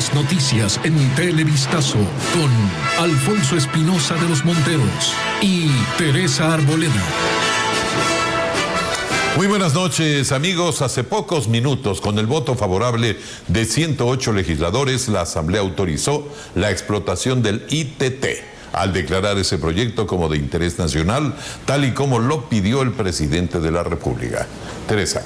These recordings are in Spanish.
las noticias en Televistazo con Alfonso Espinosa de los Monteros y Teresa Arboleda. Muy buenas noches, amigos. Hace pocos minutos, con el voto favorable de 108 legisladores, la Asamblea autorizó la explotación del ITT, al declarar ese proyecto como de interés nacional, tal y como lo pidió el presidente de la República. Teresa.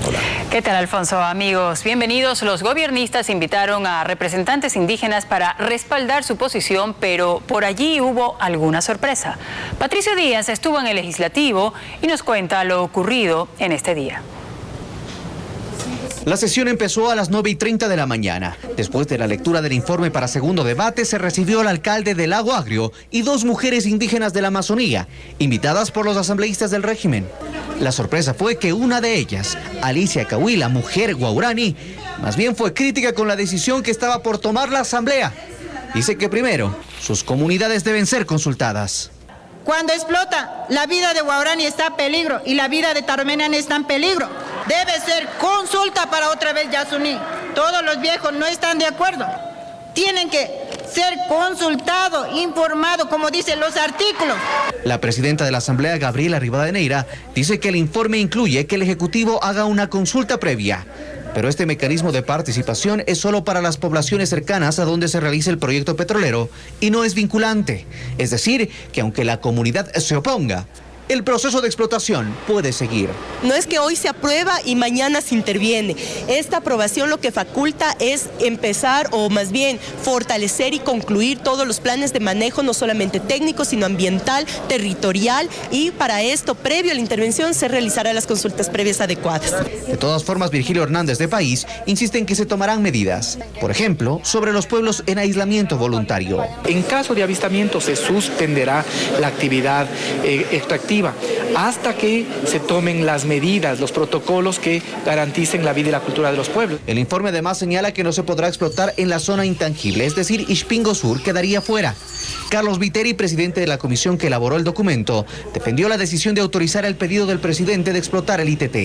Hola. ¿Qué tal, Alfonso? Amigos, bienvenidos. Los gobiernistas invitaron a representantes indígenas para respaldar su posición, pero por allí hubo alguna sorpresa. Patricio Díaz estuvo en el Legislativo y nos cuenta lo ocurrido en este día. La sesión empezó a las 9:30 de la mañana. Después de la lectura del informe para segundo debate, se recibió al alcalde de Lago Agrio y dos mujeres indígenas de la Amazonía, invitadas por los asambleístas del régimen. La sorpresa fue que una de ellas, Alicia Cahuila, mujer guaurani, más bien fue crítica con la decisión que estaba por tomar la asamblea. Dice que primero, sus comunidades deben ser consultadas. Cuando explota, la vida de Guaurani está en peligro y la vida de Taromenan está en peligro. Debe ser consulta para otra vez Yasuní. Todos los viejos no están de acuerdo. Tienen que ser consultados, informados, como dicen los artículos. La presidenta de la Asamblea, Gabriela Rivadeneira, dice que el informe incluye que el Ejecutivo haga una consulta previa. Pero este mecanismo de participación es solo para las poblaciones cercanas a donde se realiza el proyecto petrolero y no es vinculante. Es decir, que aunque la comunidad se oponga, el proceso de explotación puede seguir. No es que hoy se aprueba y mañana se interviene. Esta aprobación lo que faculta es empezar o más bien fortalecer y concluir todos los planes de manejo, no solamente técnico, sino ambiental, territorial, y para esto, previo a la intervención, se realizarán las consultas previas adecuadas. De todas formas, Virgilio Hernández de País insiste en que se tomarán medidas, por ejemplo, sobre los pueblos en aislamiento voluntario. En caso de avistamiento se suspenderá la actividad extractiva hasta que se tomen las medidas, los protocolos que garanticen la vida y la cultura de los pueblos. El informe además señala que no se podrá explotar en la zona intangible, es decir, Ixpingo Sur quedaría fuera. Carlos Viteri, presidente de la comisión que elaboró el documento, defendió la decisión de autorizar el pedido del presidente de explotar el ITT.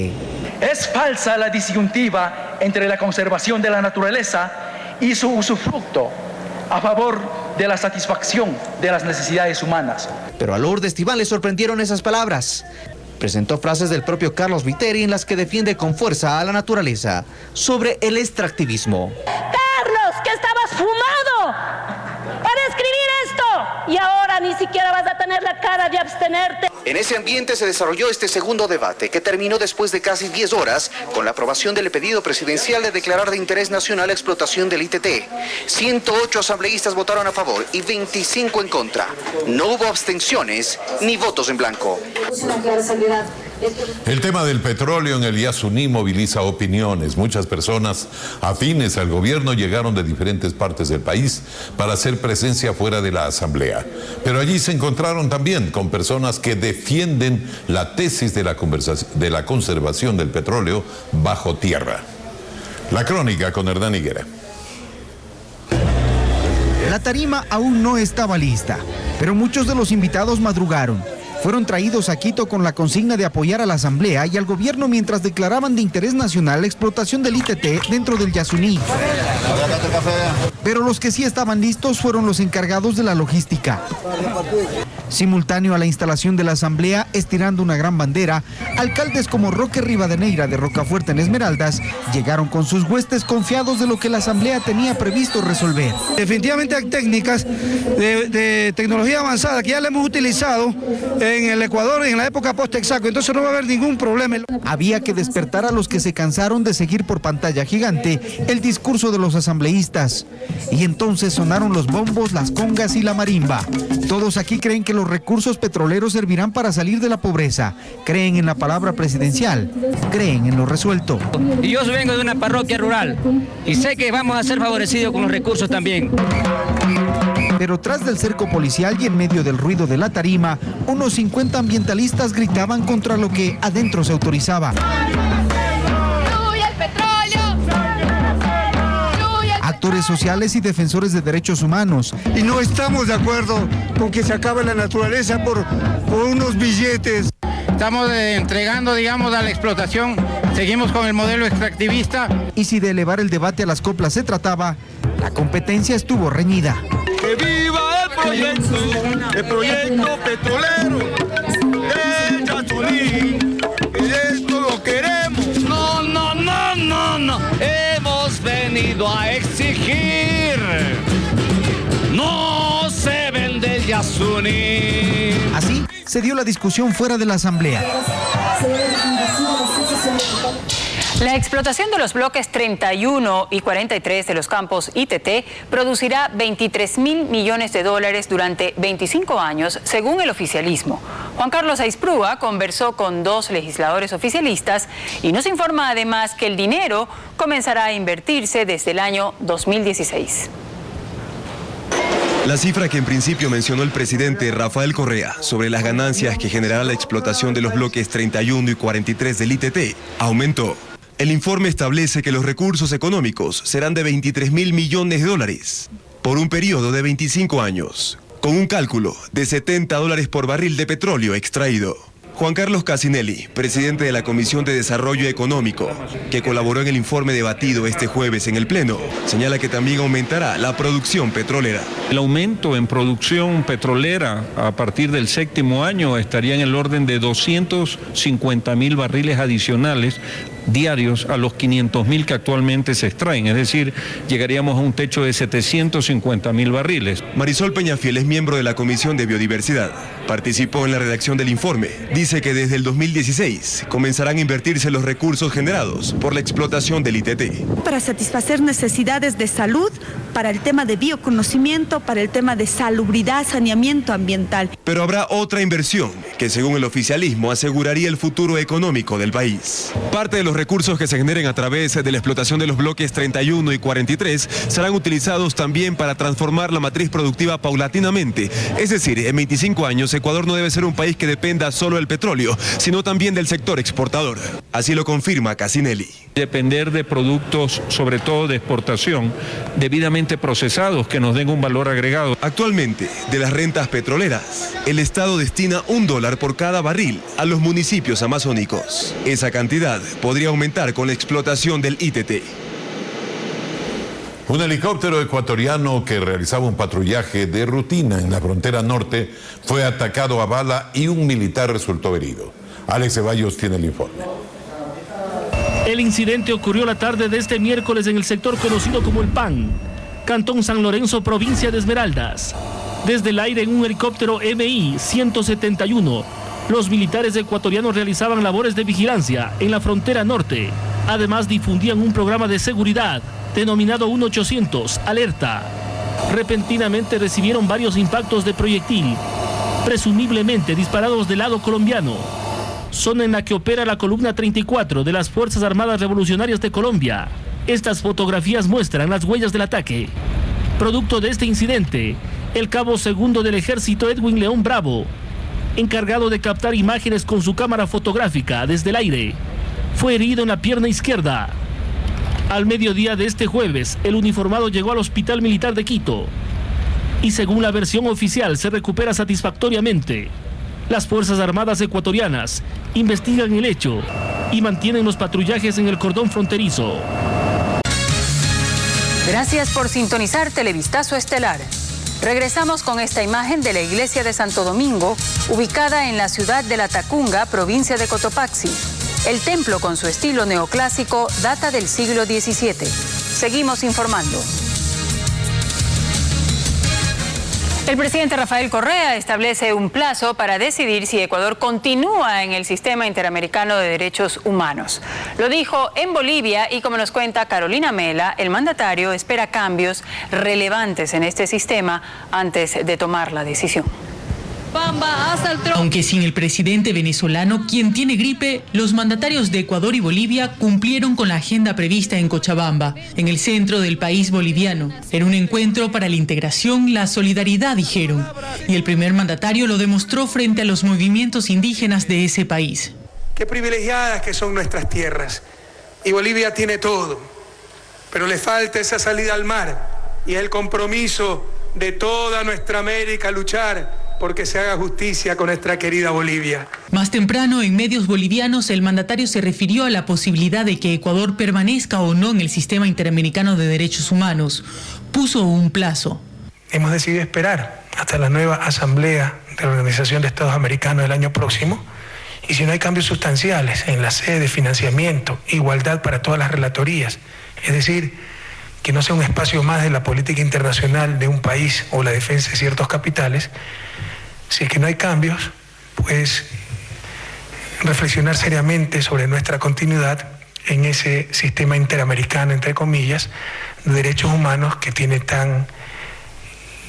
Es falsa la disyuntiva entre la conservación de la naturaleza y su usufructo a favor de la satisfacción de las necesidades humanas. Pero a Lourdes Tibán le sorprendieron esas palabras. Presentó frases del propio Carlos Viteri en las que defiende con fuerza a la naturaleza sobre el extractivismo. Carlos, que estabas fumado para escribir esto y ahora ni siquiera vas a tener la cara de abstenerte. En ese ambiente se desarrolló este segundo debate, que terminó después de casi 10 horas con la aprobación del pedido presidencial de declarar de interés nacional la explotación del ITT. 108 asambleístas votaron a favor y 25 en contra. No hubo abstenciones ni votos en blanco. El tema del petróleo en el Yasuní moviliza opiniones. Muchas personas afines al gobierno llegaron de diferentes partes del país para hacer presencia fuera de la asamblea. Pero allí se encontraron también con personas que defienden la tesis de la conservación del petróleo bajo tierra. La crónica con Hernán Higuera. La tarima aún no estaba lista, pero muchos de los invitados madrugaron. Fueron traídos a Quito con la consigna de apoyar a la Asamblea y al gobierno mientras declaraban de interés nacional la explotación del ITT dentro del Yasuní. Pero los que sí estaban listos fueron los encargados de la logística. Simultáneo a la instalación de la Asamblea, estirando una gran bandera, alcaldes como Roque Rivadeneira de Rocafuerte en Esmeraldas llegaron con sus huestes confiados de lo que la Asamblea tenía previsto resolver. Definitivamente hay técnicas de tecnología avanzada que ya la hemos utilizado en el Ecuador en la época post-Texaco, entonces no va a haber ningún problema. Había que despertar a los que se cansaron de seguir por pantalla gigante el discurso de los asambleístas. Y entonces sonaron los bombos, las congas y la marimba. Todos aquí creen que los recursos petroleros servirán para salir de la pobreza. Creen en la palabra presidencial, creen en lo resuelto. Y yo vengo de una parroquia rural y sé que vamos a ser favorecidos con los recursos también. Pero tras del cerco policial y en medio del ruido de la tarima, unos 50 ambientalistas gritaban contra lo que adentro se autorizaba. Actores sociales y defensores de derechos humanos. Y no estamos de acuerdo con que se acabe la naturaleza por unos billetes. Estamos entregando, digamos, a la explotación. Seguimos con el modelo extractivista. Y si de elevar el debate a las coplas se trataba, La competencia estuvo reñida. ¡Que viva el proyecto petrolero de Yasuní! ¡Que esto lo queremos! No, no, no, no, no. Hemos venido a exigir. No se vende el Yasuní. Así se dio la discusión fuera de la asamblea. La explotación de los bloques 31 y 43 de los campos ITT producirá $23.000 millones durante 25 años, según el oficialismo. Juan Carlos Aizprúa conversó con 2 legisladores oficialistas y nos informa además que el dinero comenzará a invertirse desde el año 2016. La cifra que en principio mencionó el presidente Rafael Correa sobre las ganancias que generará la explotación de los bloques 31 y 43 del ITT aumentó. El informe establece que los recursos económicos serán de $23.000 millones por un periodo de 25 años, con un cálculo de $70 por barril de petróleo extraído. Juan Carlos Casinelli, presidente de la Comisión de Desarrollo Económico, que colaboró en el informe debatido este jueves en el Pleno, señala que también aumentará la producción petrolera. El aumento en producción petrolera a partir del 7º año estaría en el orden de 250.000 barriles adicionales diarios a los 500.000 que actualmente se extraen, es decir, llegaríamos a un techo de 750.000 barriles. Marisol Peñafiel es miembro de la Comisión de Biodiversidad. Participó en la redacción del informe. Dice que desde el 2016 comenzarán a invertirse los recursos generados por la explotación del ITT. Para satisfacer necesidades de salud, para el tema de bioconocimiento, para el tema de salubridad, saneamiento ambiental. Pero habrá otra inversión que, según el oficialismo, aseguraría el futuro económico del país. Parte de los recursos que se generen a través de la explotación de los bloques 31 y 43 serán utilizados también para transformar la matriz productiva paulatinamente. Es decir, en 25 años Ecuador no debe ser un país que dependa solo del petróleo, sino también del sector exportador. Así lo confirma Casinelli. Depender de productos, sobre todo de exportación, debidamente procesados que nos den un valor agregado. Actualmente, de las rentas petroleras, el Estado destina $1 por cada barril a los municipios amazónicos. Esa cantidad podría aumentar con la explotación del ITT. Un helicóptero ecuatoriano que realizaba un patrullaje de rutina en la frontera norte fue atacado a bala y un militar resultó herido. Alex Ceballos tiene el informe. El incidente ocurrió la tarde de este miércoles en el sector conocido como El Pan, Cantón San Lorenzo, provincia de Esmeraldas. Desde el aire en un helicóptero MI-171, los militares ecuatorianos realizaban labores de vigilancia en la frontera norte. Además difundían un programa de seguridad denominado 1-800 Alerta. Repentinamente recibieron varios impactos de proyectil, presumiblemente disparados del lado colombiano. Zona en la que opera la columna 34 de las Fuerzas Armadas Revolucionarias de Colombia. Estas fotografías muestran las huellas del ataque. Producto de este incidente, el cabo segundo del ejército Edwin León Bravo, encargado de captar imágenes con su cámara fotográfica desde el aire, fue herido en la pierna izquierda. Al mediodía de este jueves, el uniformado llegó al Hospital Militar de Quito y, según la versión oficial, se recupera satisfactoriamente. Las Fuerzas Armadas ecuatorianas investigan el hecho y mantienen los patrullajes en el cordón fronterizo. Gracias por sintonizar Televistazo Estelar. Regresamos con esta imagen de la iglesia de Santo Domingo, ubicada en la ciudad de La Tacunga, provincia de Cotopaxi. El templo, con su estilo neoclásico, data del siglo XVII. Seguimos informando. El presidente Rafael Correa establece un plazo para decidir si Ecuador continúa en el Sistema Interamericano de Derechos Humanos. Lo dijo en Bolivia y, como nos cuenta Carolina Mela, el mandatario espera cambios relevantes en este sistema antes de tomar la decisión. Aunque sin el presidente venezolano, quien tiene gripe, los mandatarios de Ecuador y Bolivia cumplieron con la agenda prevista en Cochabamba, en el centro del país boliviano, en un encuentro para la integración, la solidaridad, dijeron, y el primer mandatario lo demostró frente a los movimientos indígenas de ese país. Qué privilegiadas que son nuestras tierras, y Bolivia tiene todo, pero le falta esa salida al mar y el compromiso de toda nuestra América luchar porque se haga justicia con nuestra querida Bolivia. Más temprano, en medios bolivianos, el mandatario se refirió a la posibilidad de que Ecuador permanezca o no en el sistema interamericano de derechos humanos. Puso un plazo. Hemos decidido esperar hasta la nueva asamblea de la Organización de Estados Americanos del año próximo, y si no hay cambios sustanciales en la sede, financiamiento, igualdad para todas las relatorías, es decir, que no sea un espacio más de la política internacional de un país o la defensa de ciertos capitales, si es que no hay cambios, pues reflexionar seriamente sobre nuestra continuidad en ese sistema interamericano, entre comillas, de derechos humanos que tiene tan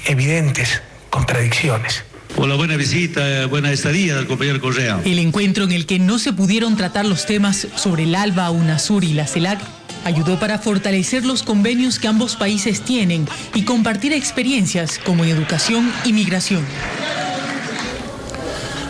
evidentes contradicciones. Por la buena visita, buena estadía del compañero Correa. El encuentro en el que no se pudieron tratar los temas sobre el ALBA, UNASUR y la CELAC ayudó para fortalecer los convenios que ambos países tienen y compartir experiencias como en educación y migración.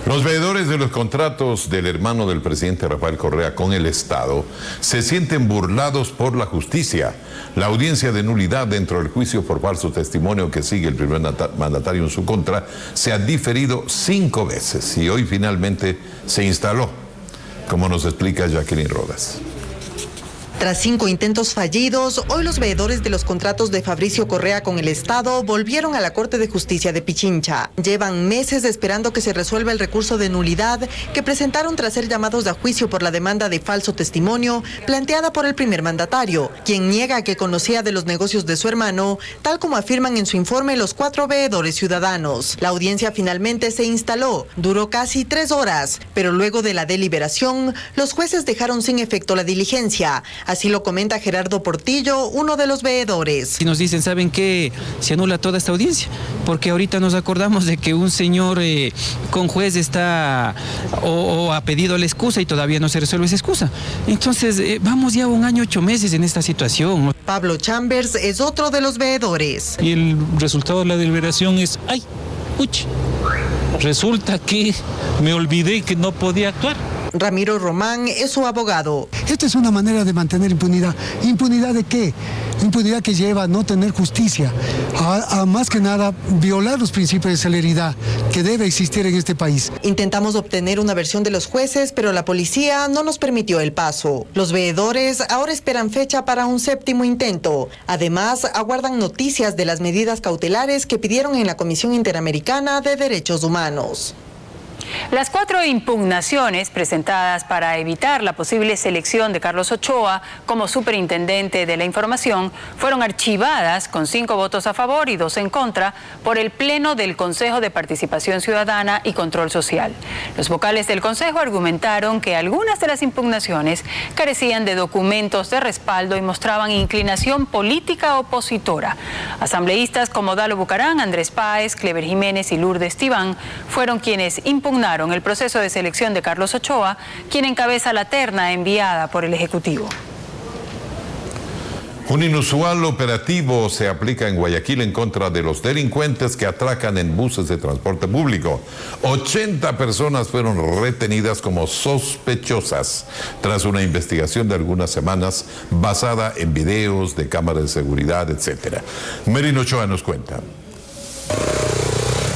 Los veedores de los contratos del hermano del presidente Rafael Correa con el Estado se sienten burlados por la justicia. La audiencia de nulidad dentro del juicio por falso testimonio que sigue el primer mandatario en su contra se ha diferido 5 veces y hoy finalmente se instaló, como nos explica Jacqueline Rodas. Tras 5 intentos fallidos, hoy los veedores de los contratos de Fabricio Correa con el Estado volvieron a la Corte de Justicia de Pichincha. Llevan meses esperando que se resuelva el recurso de nulidad que presentaron tras ser llamados a juicio por la demanda de falso testimonio planteada por el primer mandatario, quien niega que conocía de los negocios de su hermano, tal como afirman en su informe los 4 veedores ciudadanos. La audiencia finalmente se instaló, duró casi 3 horas, pero luego de la deliberación, los jueces dejaron sin efecto la diligencia. Así lo comenta Gerardo Portillo, uno de los veedores. Y nos dicen, ¿saben qué? Se anula toda esta audiencia, porque ahorita nos acordamos de que un señor con juez está o ha pedido la excusa y todavía no se resuelve esa excusa. Entonces, vamos ya 1 año 8 meses en esta situación. Pablo Chambers es otro de los veedores. Y el resultado de la deliberación es, ¡ay! ¡Uch! Resulta que me olvidé que no podía actuar. Ramiro Román es su abogado. Esta es una manera de mantener impunidad. ¿Impunidad de qué? Impunidad que lleva a no tener justicia, a más que nada violar los principios de celeridad que debe existir en este país. Intentamos obtener una versión de los jueces, pero la policía no nos permitió el paso. Los veedores ahora esperan fecha para un 7º intento. Además, aguardan noticias de las medidas cautelares que pidieron en la Comisión Interamericana de Derechos Humanos. Las 4 impugnaciones presentadas para evitar la posible selección de Carlos Ochoa como superintendente de la información fueron archivadas con 5 votos a favor y 2 en contra por el Pleno del Consejo de Participación Ciudadana y Control Social. Los vocales del Consejo argumentaron que algunas de las impugnaciones carecían de documentos de respaldo y mostraban inclinación política opositora. Asambleístas como Dalo Bucarán, Andrés Páez, Clever Jiménez y Lourdes Tibán fueron quienes impugnaron el proceso de selección de Carlos Ochoa, quien encabeza la terna enviada por el Ejecutivo. Un inusual operativo se aplica en Guayaquil en contra de los delincuentes que atracan en buses de transporte público. 80 personas fueron retenidas como sospechosas tras una investigación de algunas semanas basada en videos de cámaras de seguridad, etc. Merino Ochoa nos cuenta.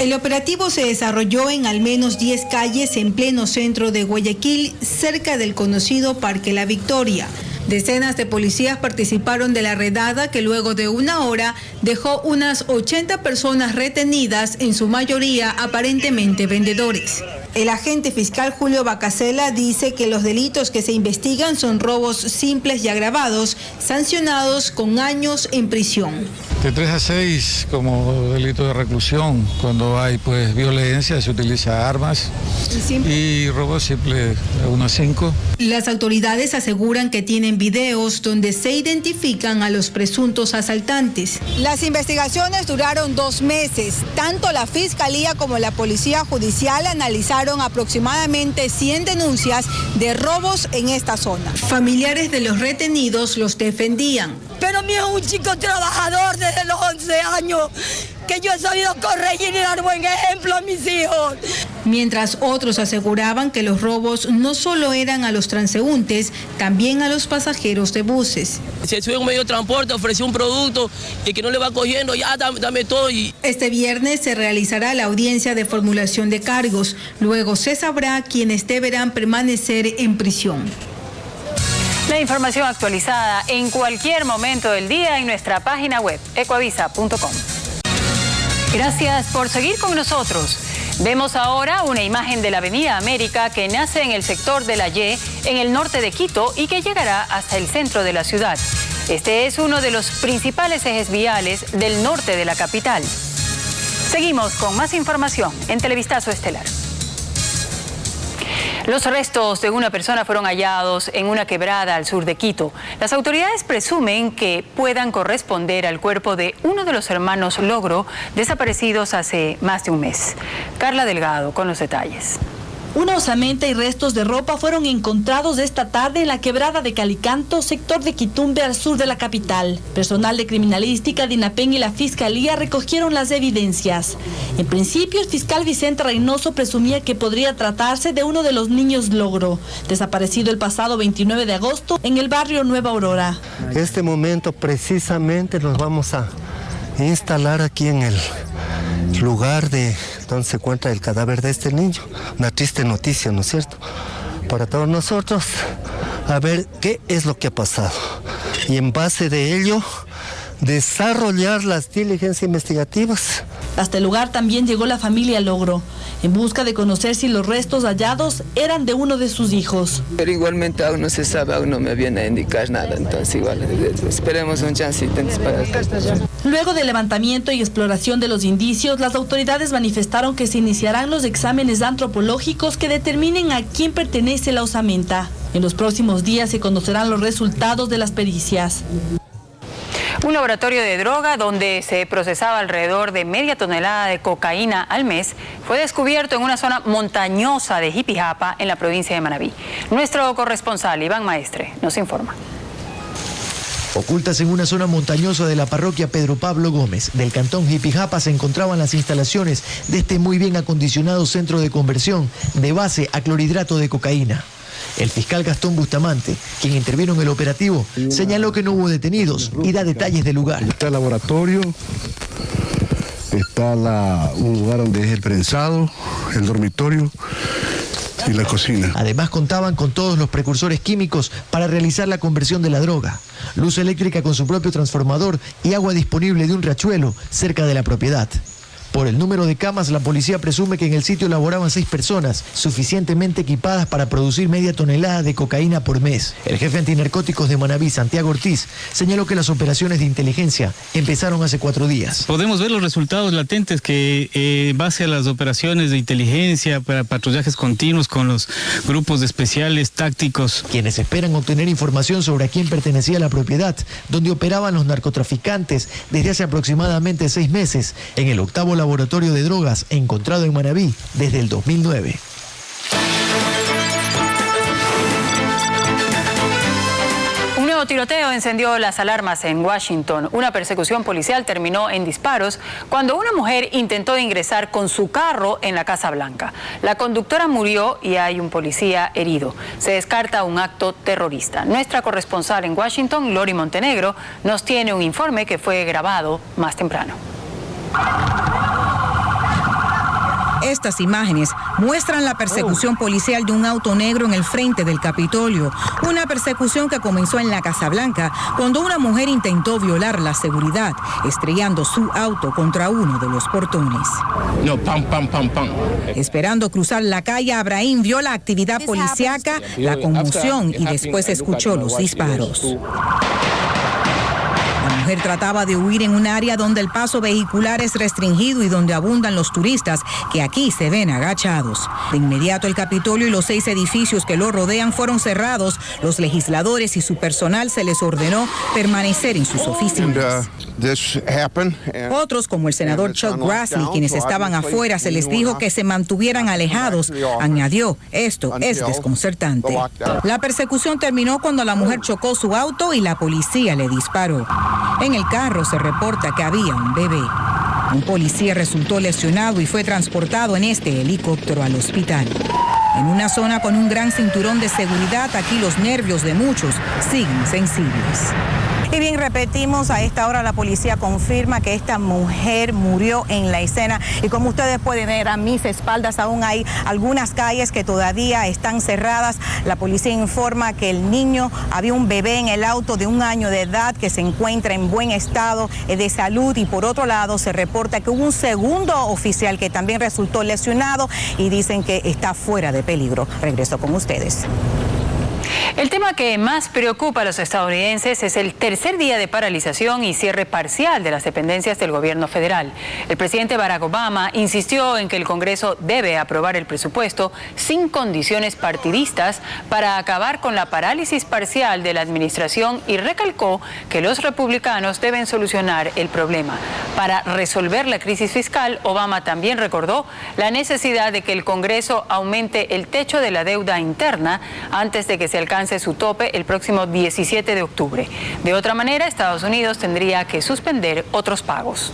El operativo se desarrolló en al menos 10 calles en pleno centro de Guayaquil, cerca del conocido Parque La Victoria. Decenas de policías participaron de la redada que luego de 1 hora dejó unas 80 personas retenidas, en su mayoría aparentemente vendedores. El agente fiscal Julio Bacasela dice que los delitos que se investigan son robos simples y agravados, sancionados con años en prisión. De 3 a 6 como delito de reclusión, cuando hay violencia, se utiliza armas, y robo simple de 1 a 5. Las autoridades aseguran que tienen videos donde se identifican a los presuntos asaltantes. Las investigaciones duraron 2 meses. Tanto la Fiscalía como la Policía Judicial analizaron aproximadamente 100 denuncias de robos en esta zona. Familiares de los retenidos los defendían. Pero mi hijo es un chico trabajador desde los 11 años, que yo he sabido corregir y dar buen ejemplo a mis hijos. mientras otros aseguraban que los robos no solo eran a los transeúntes, también a los pasajeros de buses. Se sube un medio de transporte, ofrece un producto y que no le va cogiendo, ya dame todo. Este viernes se realizará la audiencia de formulación de cargos. Luego se sabrá quienes deberán permanecer en prisión. La información actualizada en cualquier momento del día en nuestra página web, ecoavisa.com. Gracias por seguir con nosotros. Vemos ahora una imagen de la Avenida América que nace en el sector de la Y, en el norte de Quito, y que llegará hasta el centro de la ciudad. Este es uno de los principales ejes viales del norte de la capital. Seguimos con más información en Televistazo Estelar. Los restos de una persona fueron hallados en una quebrada al sur de Quito. Las autoridades presumen que puedan corresponder al cuerpo de uno de los hermanos Logro, desaparecidos hace más de un mes. Carla Delgado con los detalles. Una osamenta y restos de ropa fueron encontrados esta tarde en la quebrada de Calicanto, sector de Quitumbe, al sur de la capital. Personal de criminalística, DINAPEN y la Fiscalía recogieron las evidencias. En principio, el fiscal Vicente Reynoso presumía que podría tratarse de uno de los niños Logro, desaparecido el pasado 29 de agosto en el barrio Nueva Aurora. Este momento precisamente nos vamos a instalar aquí en el lugar de donde se encuentra el cadáver de este niño. Una triste noticia, ¿no es cierto?, para todos nosotros, a ver qué es lo que ha pasado y en base de ello desarrollar las diligencias investigativas. Hasta el lugar también llegó la familia Logro, en busca de conocer si los restos hallados eran de uno de sus hijos. Pero igualmente aún no se sabe, aún no me viene a indicar nada, entonces igual esperemos un chancito para... Luego del levantamiento y exploración de los indicios, las autoridades manifestaron que se iniciarán los exámenes antropológicos que determinen a quién pertenece la osamenta. En los próximos días se conocerán los resultados de las pericias. Un laboratorio de droga donde se procesaba alrededor de media tonelada de cocaína al mes fue descubierto en una zona montañosa de Jipijapa, en la provincia de Manabí. Nuestro corresponsal Iván Maestre nos informa. Ocultas en una zona montañosa de la parroquia Pedro Pablo Gómez del cantón Jipijapa se encontraban las instalaciones de este muy bien acondicionado centro de conversión de base a clorhidrato de cocaína. El fiscal Gastón Bustamante, quien intervino en el operativo, señaló que no hubo detenidos y da detalles del lugar. Está el laboratorio, está un lugar donde es el prensado, el dormitorio y la cocina. Además contaban con todos los precursores químicos para realizar la conversión de la droga. Luz eléctrica con su propio transformador y agua disponible de un riachuelo cerca de la propiedad. Por el número de camas, la policía presume que en el sitio laboraban 6 personas, suficientemente equipadas para producir media tonelada de cocaína por mes. El jefe antinarcóticos de Manabí, Santiago Ortiz, señaló que las operaciones de inteligencia empezaron hace 4 días. Podemos ver los resultados latentes que, en base a las operaciones de inteligencia, para patrullajes continuos con los grupos de especiales tácticos. Quienes esperan obtener información sobre a quién pertenecía la propiedad, donde operaban los narcotraficantes desde hace aproximadamente 6 meses, en el 8º laboratorio de drogas encontrado en Manabí desde el 2009. Un nuevo tiroteo encendió las alarmas en Washington. Una persecución policial terminó en disparos cuando una mujer intentó ingresar con su carro en la Casa Blanca. La conductora murió y hay un policía herido. Se descarta un acto terrorista. Nuestra corresponsal en Washington, Lori Montenegro, nos tiene un informe que fue grabado más temprano. Estas imágenes muestran la persecución policial de un auto negro en el frente del Capitolio. Una persecución que comenzó en la Casa Blanca cuando una mujer intentó violar la seguridad, estrellando su auto contra uno de los portones. No, pam, pam, pam, pam. Esperando cruzar la calle, Abraham vio la actividad policíaca, la conmoción y después escuchó los disparos. La mujer trataba de huir en un área donde el paso vehicular es restringido y donde abundan los turistas que aquí se ven agachados. De inmediato el Capitolio y los 6 edificios que lo rodean fueron cerrados. Los legisladores y su personal se les ordenó permanecer en sus oficinas. Otros, como el senador Chuck Grassley, quienes estaban afuera, se les dijo que se mantuvieran alejados. Añadió, esto es desconcertante. La persecución terminó cuando la mujer chocó su auto y la policía le disparó. En el carro se reporta que había un bebé. Un policía resultó lesionado y fue transportado en este helicóptero al hospital. En una zona con un gran cinturón de seguridad, aquí los nervios de muchos siguen sensibles. Y bien, repetimos, a esta hora la policía confirma que esta mujer murió en la escena y como ustedes pueden ver a mis espaldas aún hay algunas calles que todavía están cerradas. La policía informa que el niño, había un bebé en el auto de 1 año de edad que se encuentra en buen estado de salud y por otro lado se reporta que hubo un segundo oficial que también resultó lesionado y dicen que está fuera de peligro. Regreso con ustedes. El tema que más preocupa a los estadounidenses es el tercer día de paralización y cierre parcial de las dependencias del gobierno federal. El presidente Barack Obama insistió en que el Congreso debe aprobar el presupuesto sin condiciones partidistas para acabar con la parálisis parcial de la administración y recalcó que los republicanos deben solucionar el problema. Para resolver la crisis fiscal, Obama también recordó la necesidad de que el Congreso aumente el techo de la deuda interna antes de que se alcance su tope el próximo 17 de octubre. De otra manera, Estados Unidos tendría que suspender otros pagos.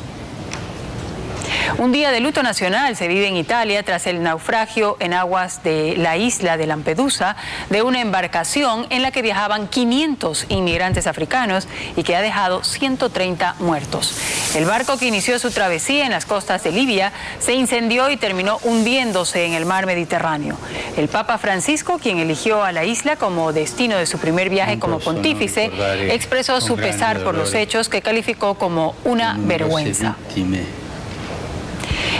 Un día de luto nacional se vive en Italia tras el naufragio en aguas de la isla de Lampedusa de una embarcación en la que viajaban 500 inmigrantes africanos y que ha dejado 130 muertos. El barco que inició su travesía en las costas de Libia se incendió y terminó hundiéndose en el mar Mediterráneo. El Papa Francisco, quien eligió a la isla como destino de su primer viaje como pontífice, expresó su pesar por los hechos que calificó como una vergüenza.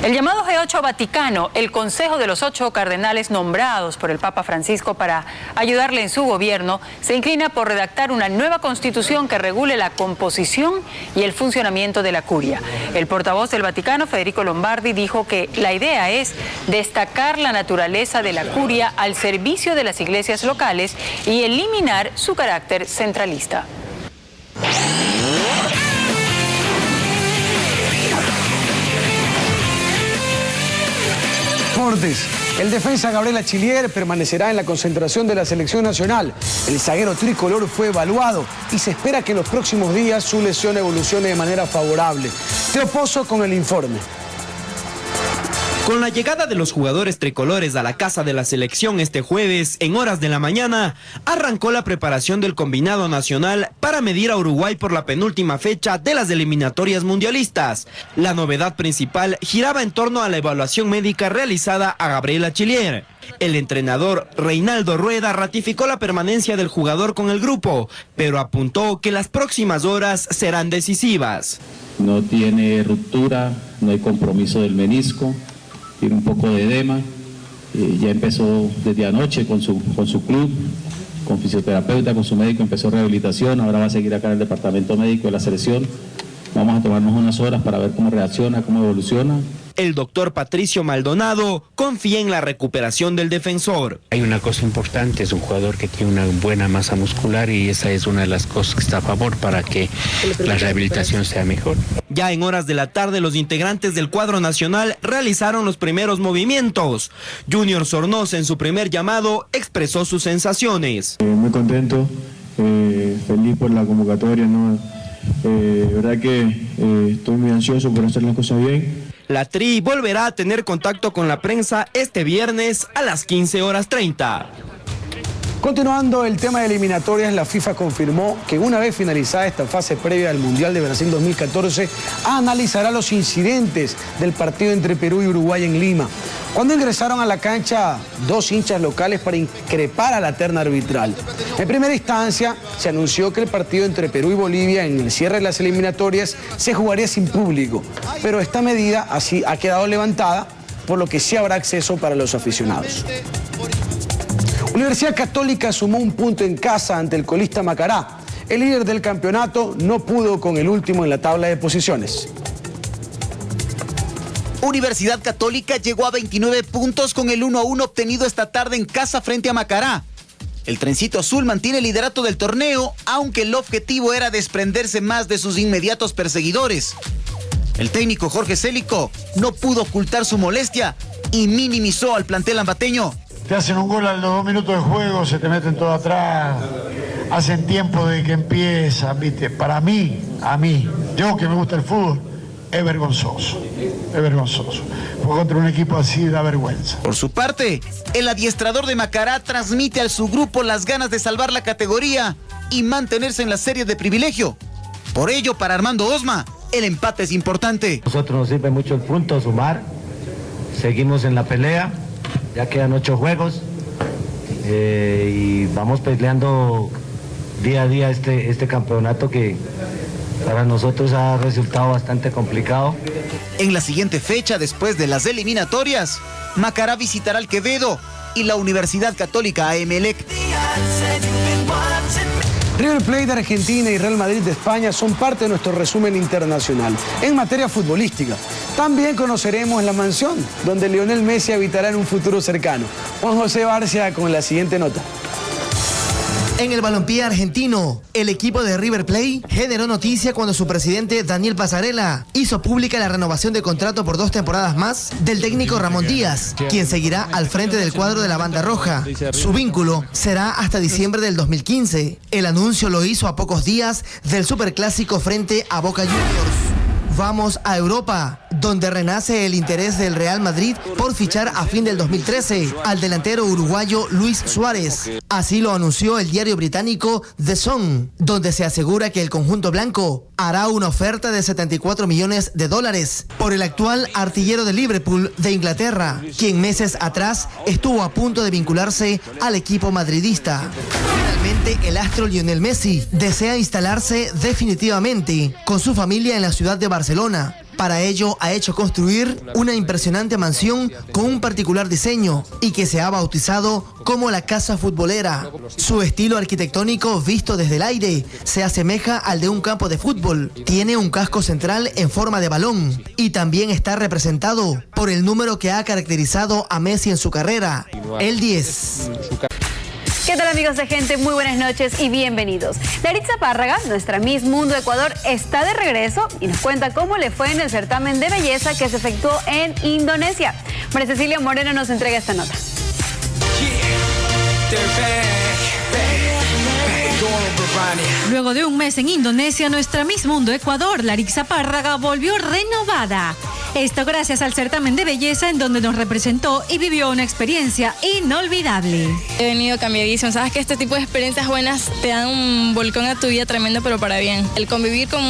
El llamado G8 Vaticano, el Consejo de los 8 cardenales nombrados por el Papa Francisco para ayudarle en su gobierno, se inclina por redactar una nueva constitución que regule la composición y el funcionamiento de la curia. El portavoz del Vaticano, Federico Lombardi, dijo que la idea es destacar la naturaleza de la curia al servicio de las iglesias locales y eliminar su carácter centralista. El defensa Gabriel Achillier permanecerá en la concentración de la selección nacional. El zaguero tricolor fue evaluado y se espera que en los próximos días su lesión evolucione de manera favorable. Teo Pozo con el informe. Con la llegada de los jugadores tricolores a la casa de la selección este jueves, en horas de la mañana, arrancó la preparación del combinado nacional para medir a Uruguay por la penúltima fecha de las eliminatorias mundialistas. La novedad principal giraba en torno a la evaluación médica realizada a Gabriel Achillier. El entrenador Reinaldo Rueda ratificó la permanencia del jugador con el grupo, pero apuntó que las próximas horas serán decisivas. No tiene ruptura, no hay compromiso del menisco. Tiene un poco de edema, ya empezó desde anoche con su club, con fisioterapeuta, con su médico, empezó rehabilitación, ahora va a seguir acá en el departamento médico de la selección. Vamos a tomarnos unas horas para ver cómo reacciona, cómo evoluciona. El doctor Patricio Maldonado confía en la recuperación del defensor. Hay una cosa importante, es un jugador que tiene una buena masa muscular y esa es una de las cosas que está a favor para que la rehabilitación sea mejor. Ya en horas de la tarde, los integrantes del cuadro nacional realizaron los primeros movimientos. Junior Sornosa, en su primer llamado, expresó sus sensaciones. Muy contento, feliz por la convocatoria, ¿no? Verdad que estoy muy ansioso por hacer las cosas bien. La Tri volverá a tener contacto con la prensa este viernes a las 15:30. Continuando el tema de eliminatorias, la FIFA confirmó que una vez finalizada esta fase previa al Mundial de Brasil 2014, analizará los incidentes del partido entre Perú y Uruguay en Lima, cuando ingresaron a la cancha 2 hinchas locales para increpar a la terna arbitral. En primera instancia, se anunció que el partido entre Perú y Bolivia en el cierre de las eliminatorias se jugaría sin público, pero esta medida así ha quedado levantada, por lo que sí habrá acceso para los aficionados. Universidad Católica sumó un punto en casa ante el colista Macará. El líder del campeonato no pudo con el último en la tabla de posiciones. Universidad Católica llegó a 29 puntos con el 1-1 obtenido esta tarde en casa frente a Macará. El trencito azul mantiene el liderato del torneo, aunque el objetivo era desprenderse más de sus inmediatos perseguidores. El técnico Jorge Célico no pudo ocultar su molestia y minimizó al plantel ambateño. Te hacen un gol a los 2 minutos de juego, se te meten todo atrás, hacen tiempo de que empieza, ¿viste? Para mí, yo que me gusta el fútbol, es vergonzoso. Es vergonzoso. Jugar contra un equipo así da vergüenza. Por su parte, el adiestrador de Macará transmite a su grupo las ganas de salvar la categoría y mantenerse en la serie de privilegio. Por ello, para Armando Osma, el empate es importante. Nosotros nos sirve mucho el punto, sumar. Seguimos en la pelea, ya quedan 8 juegos y vamos peleando día a día este campeonato que para nosotros ha resultado bastante complicado. En la siguiente fecha, después de las eliminatorias, Macará visitará al Quevedo y la Universidad Católica a Emelec. River Plate de Argentina y Real Madrid de España son parte de nuestro resumen internacional. En materia futbolística, también conoceremos la mansión donde Lionel Messi habitará en un futuro cercano. Juan José Barcia con la siguiente nota. En el balompié argentino, el equipo de River Plate generó noticia cuando su presidente Daniel Pasarela hizo pública la renovación de contrato por 2 temporadas más del técnico Ramón Díaz, quien seguirá al frente del cuadro de la Banda Roja. Su vínculo será hasta diciembre del 2015. El anuncio lo hizo a pocos días del superclásico frente a Boca Juniors. Vamos a Europa, donde renace el interés del Real Madrid por fichar a fin del 2013 al delantero uruguayo Luis Suárez. Así lo anunció el diario británico The Sun, donde se asegura que el conjunto blanco hará una oferta de $74 millones por el actual artillero de Liverpool de Inglaterra, quien meses atrás estuvo a punto de vincularse al equipo madridista. Finalmente, el astro Lionel Messi desea instalarse definitivamente con su familia en la ciudad de Barcelona. Para ello ha hecho construir una impresionante mansión con un particular diseño y que se ha bautizado como la Casa Futbolera. Su estilo arquitectónico visto desde el aire se asemeja al de un campo de fútbol. Tiene un casco central en forma de balón y también está representado por el número que ha caracterizado a Messi en su carrera, el 10. ¿Qué tal, amigos de Gente? Muy buenas noches y bienvenidos. Laritza Párraga, nuestra Miss Mundo Ecuador, está de regreso y nos cuenta cómo le fue en el certamen de belleza que se efectuó en Indonesia. María Cecilia Moreno nos entrega esta nota. Luego de un mes en Indonesia, nuestra Miss Mundo Ecuador, Laritza Párraga, volvió renovada. Esto gracias al certamen de belleza en donde nos representó y vivió una experiencia inolvidable. He venido cambiadísimo. Sabes que este tipo de experiencias buenas te dan un volcón a tu vida tremendo, pero para bien. El convivir con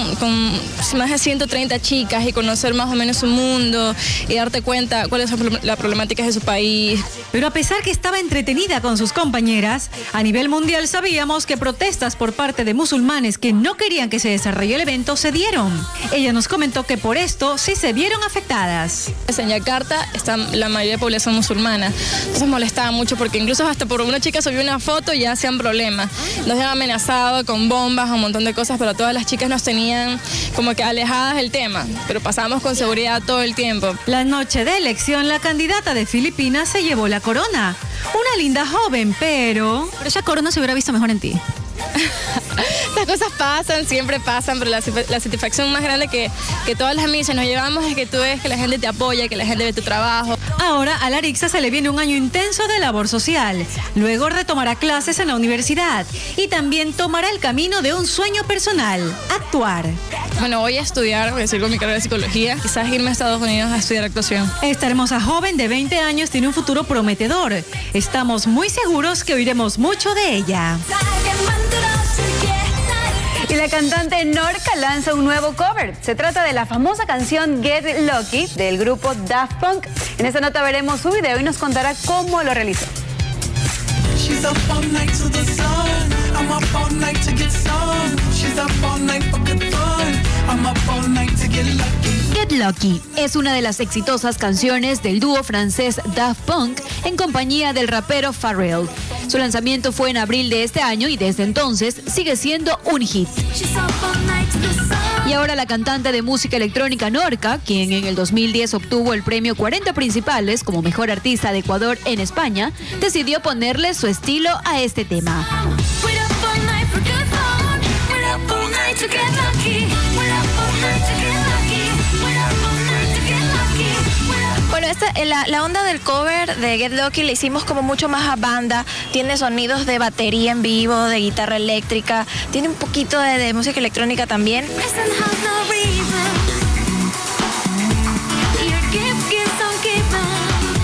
más de 130 chicas y conocer más o menos su mundo y darte cuenta cuáles son las problemáticas de su país. Pero a pesar que estaba entretenida con sus compañeras, a nivel mundial sabíamos que protestas por parte de musulmanes que no querían que se desarrolle el evento se dieron. Ella nos comentó que por esto sí se vieron afectadas. En Yakarta está la mayoría de población musulmana, entonces molestaba mucho porque incluso hasta por una chica subió una foto y ya hacían problemas. Nos habían amenazado con bombas, un montón de cosas, pero todas las chicas nos tenían como que alejadas del tema, pero pasábamos con seguridad todo el tiempo. La noche de elección, la candidata de Filipinas se llevó la corona. Una linda joven, pero esa corona se hubiera visto mejor en ti. Las cosas pasan, siempre pasan, pero la satisfacción más grande que todas las misas nos llevamos es que tú ves que la gente te apoya, que la gente ve tu trabajo. Ahora a Laritza se le viene un año intenso de labor social. Luego retomará clases en la universidad y también tomará el camino de un sueño personal, actuar. Bueno, voy a estudiar, voy a seguir con mi carrera de psicología, quizás irme a Estados Unidos a estudiar actuación. Esta hermosa joven de 20 años tiene un futuro prometedor. Estamos muy seguros que oiremos mucho de ella. Y la cantante Norca lanza un nuevo cover. Se trata de la famosa canción Get Lucky del grupo Daft Punk. En esta nota veremos su video y nos contará cómo lo realizó. Get Lucky es una de las exitosas canciones del dúo francés Daft Punk en compañía del rapero Pharrell. Su lanzamiento fue en abril de este año y desde entonces sigue siendo un hit. Y ahora la cantante de música electrónica Norca, quien en el 2010 obtuvo el premio 40 Principales como mejor artista de Ecuador en España, decidió ponerle su estilo a este tema. Bueno, la onda del cover de Get Lucky le hicimos como mucho más a banda. Tiene sonidos de batería en vivo, de guitarra eléctrica, tiene un poquito de música electrónica también.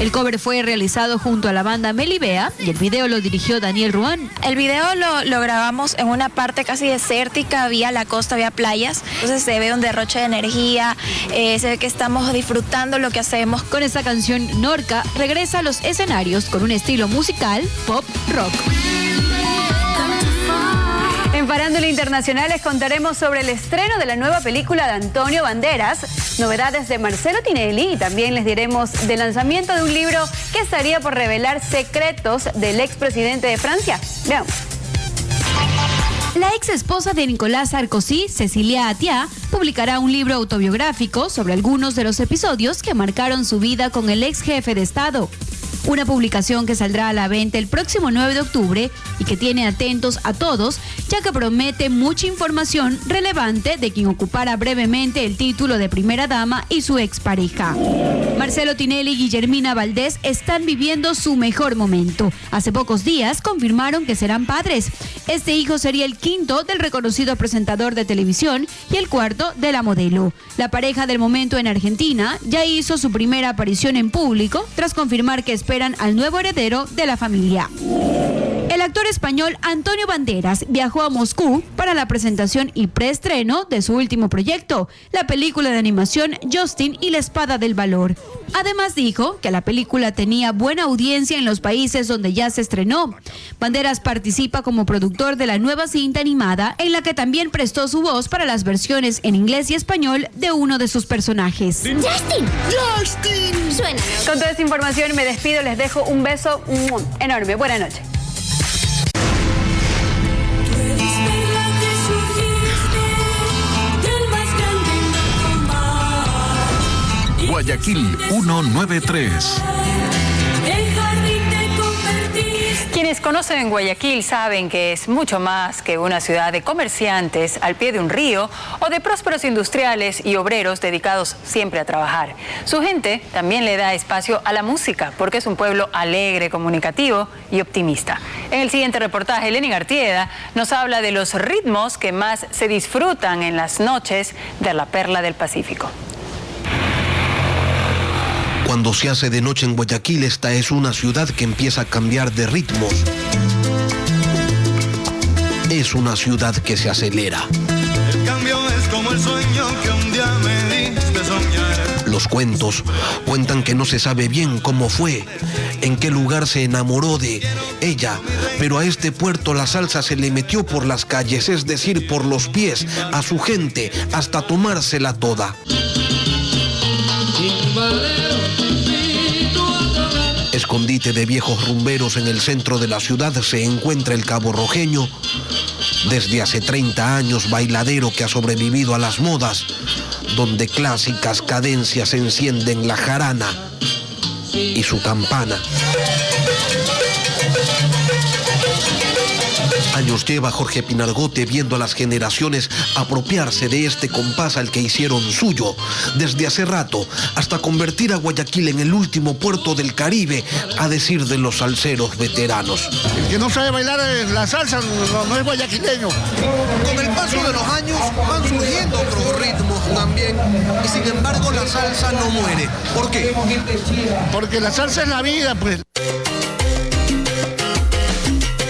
El cover fue realizado junto a la banda Melibea y el video lo dirigió Daniel Ruán. El video lo grabamos en una parte casi desértica, había la costa, había playas, entonces se ve un derroche de energía, se ve que estamos disfrutando lo que hacemos. Con esta canción, Norca regresa a los escenarios con un estilo musical pop rock. En Farándula Internacional les contaremos sobre el estreno de la nueva película de Antonio Banderas, novedades de Marcelo Tinelli y también les diremos del lanzamiento de un libro que estaría por revelar secretos del expresidente de Francia. Veamos. La ex esposa de Nicolás Sarkozy, Cecilia Atiá, publicará un libro autobiográfico sobre algunos de los episodios que marcaron su vida con el ex jefe de Estado. Una publicación que saldrá a la venta el próximo 9 de octubre y que tiene atentos a todos, ya que promete mucha información relevante de quien ocupara brevemente el título de primera dama y su expareja. Marcelo Tinelli y Guillermina Valdés están viviendo su mejor momento. Hace pocos días confirmaron que serán padres. Este hijo sería el quinto del reconocido presentador de televisión y el cuarto de la modelo. La pareja del momento en Argentina ya hizo su primera aparición en público tras confirmar que esperan al nuevo heredero de la familia. El actor español Antonio Banderas viajó a Moscú para la presentación y preestreno de su último proyecto, la película de animación Justin y la Espada del Valor. Además dijo que la película tenía buena audiencia en los países donde ya se estrenó. Banderas participa como productor de la nueva cinta animada, en la que también prestó su voz para las versiones en inglés y español de uno de sus personajes. ¡Justin! ¡Justin! Suena. Con toda esta información me despido, les dejo un beso enorme. Buenas noches. Guayaquil 193. Quienes conocen Guayaquil saben que es mucho más que una ciudad de comerciantes al pie de un río o de prósperos industriales y obreros dedicados siempre a trabajar. Su gente también le da espacio a la música porque es un pueblo alegre, comunicativo y optimista. En el siguiente reportaje, Lenin Artieda nos habla de los ritmos que más se disfrutan en las noches de la Perla del Pacífico. Cuando se hace de noche en Guayaquil, esta es una ciudad que empieza a cambiar de ritmos. Es una ciudad que se acelera. El cambio es como el sueño que un día me diste soñar. Los cuentos cuentan que no se sabe bien cómo fue, en qué lugar se enamoró de ella, pero a este puerto la salsa se le metió por las calles, es decir, por los pies, a su gente, hasta tomársela toda. Escondite de viejos rumberos en el centro de la ciudad se encuentra el Cabo Rojeño, desde hace 30 años bailadero que ha sobrevivido a las modas, donde clásicas cadencias encienden la jarana y su campana. Años lleva Jorge Pinargote viendo a las generaciones apropiarse de este compás al que hicieron suyo desde hace rato, hasta convertir a Guayaquil en el último puerto del Caribe, a decir de los salseros veteranos. El que no sabe bailar la salsa no es guayaquileño. Con el paso de los años van surgiendo otros ritmos también, y sin embargo la salsa no muere. ¿Por qué? Porque la salsa es la vida, pues.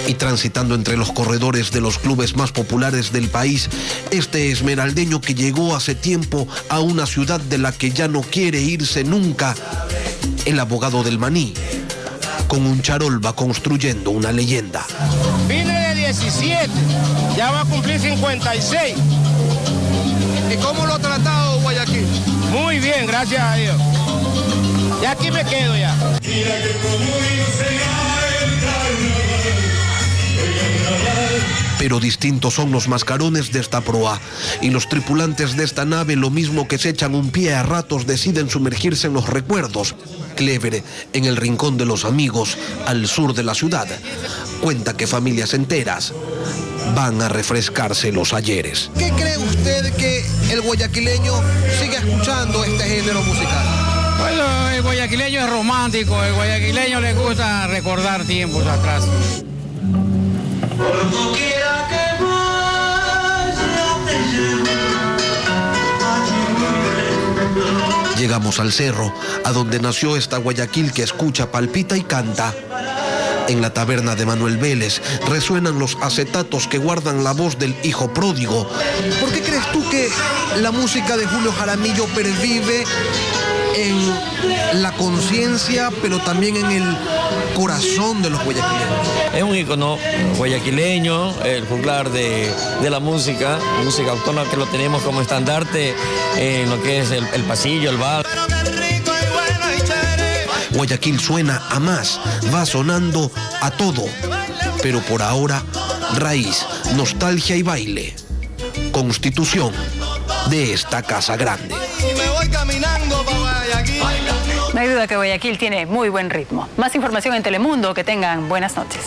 Y transitando entre los corredores de los clubes más populares del país, este esmeraldeño que llegó hace tiempo a una ciudad de la que ya no quiere irse nunca, el abogado del maní, con un charol va construyendo una leyenda. Vine de 17, ya va a cumplir 56. ¿Y cómo lo ha tratado Guayaquil? Muy bien, gracias a Dios. Ya aquí me quedo ya. Pero distintos son los mascarones de esta proa, y los tripulantes de esta nave, lo mismo que se echan un pie a ratos, deciden sumergirse en los recuerdos. Clévere, en el rincón de los amigos, al sur de la ciudad, cuenta que familias enteras van a refrescarse los ayeres. ¿Qué cree usted que el guayaquileño siga escuchando este género musical? Bueno, el guayaquileño es romántico, el guayaquileño le gusta recordar tiempos atrás. Por doquiera que vaya, te llevo. Llega Llegamos al cerro, a donde nació esta Guayaquil que escucha, palpita y canta. En la taberna de Manuel Vélez resuenan los acetatos que guardan la voz del hijo pródigo. ¿Por qué crees tú que la música de Julio Jaramillo pervive en la conciencia, pero también en el corazón de los guayaquileños? Es un ícono guayaquileño, el juglar de la música autónoma, que lo tenemos como estandarte en lo que es el pasillo, el bar. Guayaquil suena a más, va sonando a todo, pero por ahora, raíz, nostalgia y baile. Constitución de esta casa grande. No hay duda que Guayaquil tiene muy buen ritmo. Más información en Telemundo, que tengan buenas noches.